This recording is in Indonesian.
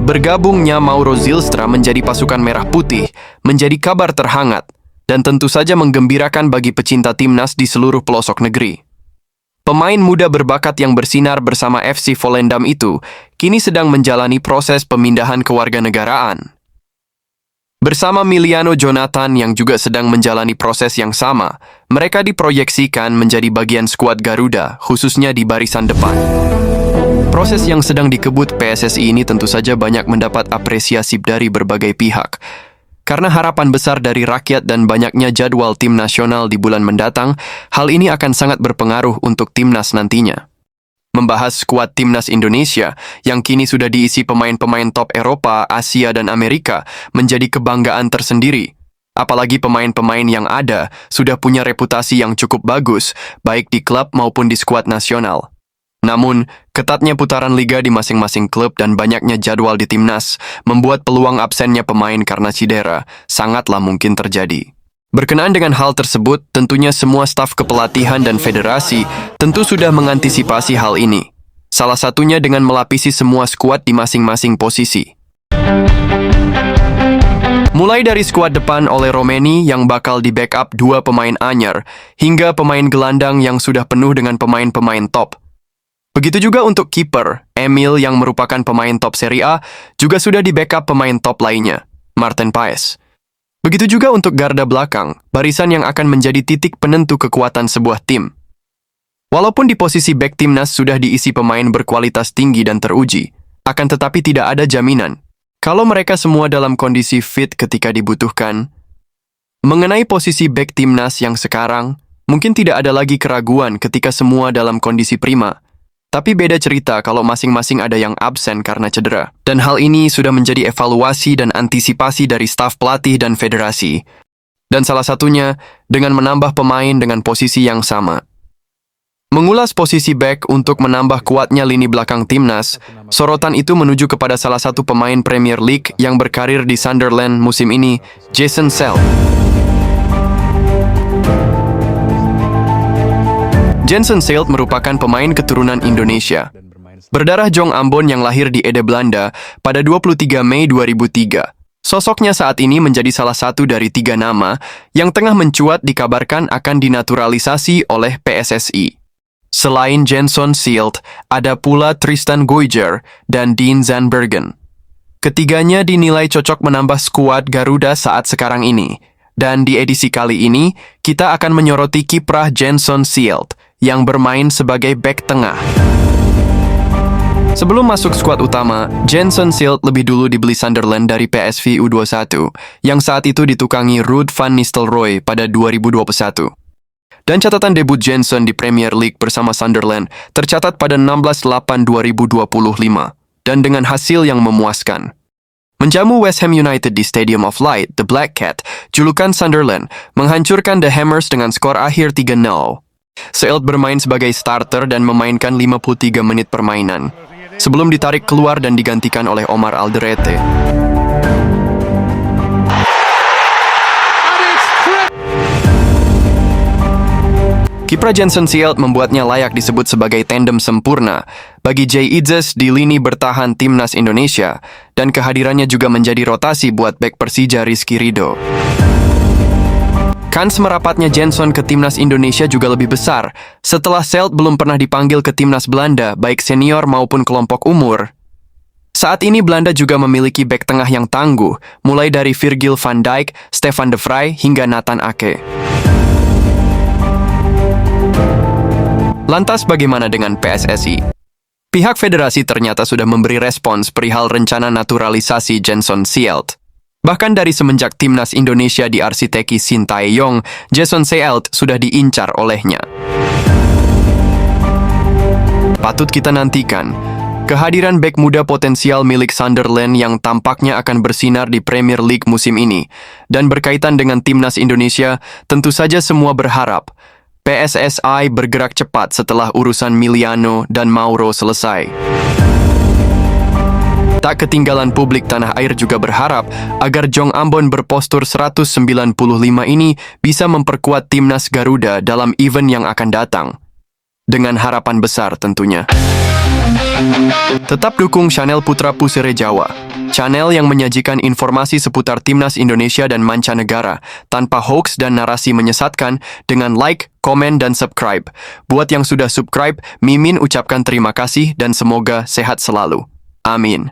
Bergabungnya Mauro Zylstra menjadi pasukan merah putih menjadi kabar terhangat dan tentu saja menggembirakan bagi pecinta timnas di seluruh pelosok negeri. Pemain muda berbakat yang bersinar bersama FC Volendam itu kini sedang menjalani proses pemindahan kewarganegaraan. Bersama Miliano Jonathan yang juga sedang menjalani proses yang sama, mereka diproyeksikan menjadi bagian skuad Garuda, khususnya di barisan depan. Proses yang sedang dikebut PSSI ini tentu saja banyak mendapat apresiasi dari berbagai pihak. Karena harapan besar dari rakyat dan banyaknya jadwal tim nasional di bulan mendatang, hal ini akan sangat berpengaruh untuk timnas nantinya. Membahas skuad timnas Indonesia yang kini sudah diisi pemain-pemain top Eropa, Asia, dan Amerika menjadi kebanggaan tersendiri. Apalagi pemain-pemain yang ada sudah punya reputasi yang cukup bagus, baik di klub maupun di skuad nasional. Namun, ketatnya putaran liga di masing-masing klub dan banyaknya jadwal di timnas membuat peluang absennya pemain karena cedera sangatlah mungkin terjadi. Berkenaan dengan hal tersebut, tentunya semua staf kepelatihan dan federasi tentu sudah mengantisipasi hal ini. Salah satunya dengan melapisi semua skuad di masing-masing posisi. Mulai dari skuad depan oleh Romeni yang bakal di-backup 2 pemain anyar, hingga pemain gelandang yang sudah penuh dengan pemain-pemain top. Begitu juga untuk kiper, Emil yang merupakan pemain top Serie A, juga sudah di-backup pemain top lainnya, Martin Paes. Begitu juga untuk garda belakang, barisan yang akan menjadi titik penentu kekuatan sebuah tim. Walaupun di posisi back timnas sudah diisi pemain berkualitas tinggi dan teruji, akan tetapi tidak ada jaminan kalau mereka semua dalam kondisi fit ketika dibutuhkan. Mengenai posisi back timnas yang sekarang, mungkin tidak ada lagi keraguan ketika semua dalam kondisi prima. Tapi beda cerita kalau masing-masing ada yang absen karena cedera. Dan hal ini sudah menjadi evaluasi dan antisipasi dari staf pelatih dan federasi. Dan salah satunya dengan menambah pemain dengan posisi yang sama. Mengulas posisi back untuk menambah kuatnya lini belakang timnas, sorotan itu menuju kepada salah satu pemain Premier League yang berkarir di Sunderland musim ini, Jason Selk. Jason Selk merupakan pemain keturunan Indonesia. Berdarah Jong Ambon yang lahir di Ede, Belanda pada 23 Mei 2003. Sosoknya saat ini menjadi salah satu dari 3 nama yang tengah mencuat dikabarkan akan dinaturalisasi oleh PSSI. Selain Jason Selk, ada pula Tristan Goijer dan Dean Zandbergen. Ketiganya dinilai cocok menambah skuad Garuda saat sekarang ini. Dan di edisi kali ini, kita akan menyoroti kiprah Jason Selk yang bermain sebagai bek tengah. Sebelum masuk skuad utama, Jason Selk lebih dulu dibeli Sunderland dari PSV U21, yang saat itu ditukangi Ruud van Nistelrooy pada 2021. Dan catatan debut Jason di Premier League bersama Sunderland tercatat pada 16/8/2025, dan dengan hasil yang memuaskan. Menjamu West Ham United di Stadium of Light, The Black Cat, julukan Sunderland, menghancurkan The Hammers dengan skor akhir 3-0. Selk bermain sebagai starter dan memainkan 53 menit permainan, sebelum ditarik keluar dan digantikan oleh Omar Alderete. Kiprah Jason Selk membuatnya layak disebut sebagai tandem sempurna bagi Jay Idzes di lini bertahan timnas Indonesia, dan kehadirannya juga menjadi rotasi buat bek Persija Rizky Ridho. Kans merapatnya Jason ke timnas Indonesia juga lebih besar setelah Selk belum pernah dipanggil ke timnas Belanda baik senior maupun kelompok umur. Saat ini Belanda juga memiliki bek tengah yang tangguh, mulai dari Virgil van Dijk, Stefan de Vrij hingga Nathan Ake. Lantas bagaimana dengan PSSI? Pihak federasi ternyata sudah memberi respons perihal rencana naturalisasi Jason Selk. Bahkan dari semenjak timnas Indonesia diarsiteki Sintayong, Jason Selk sudah diincar olehnya. Patut kita nantikan kehadiran bek muda potensial milik Sunderland yang tampaknya akan bersinar di Premier League musim ini. Dan berkaitan dengan timnas Indonesia, tentu saja semua berharap PSSI bergerak cepat setelah urusan Miliano dan Mauro selesai. Tak ketinggalan publik tanah air juga berharap agar Jong Ambon berpostur 195 ini bisa memperkuat timnas Garuda dalam event yang akan datang. Dengan harapan besar tentunya. Tetap dukung channel Putra Pusere Jawa, channel yang menyajikan informasi seputar Timnas Indonesia dan mancanegara, tanpa hoax dan narasi menyesatkan, dengan like, komen, dan subscribe. Buat yang sudah subscribe, Mimin ucapkan terima kasih dan semoga sehat selalu. Amin.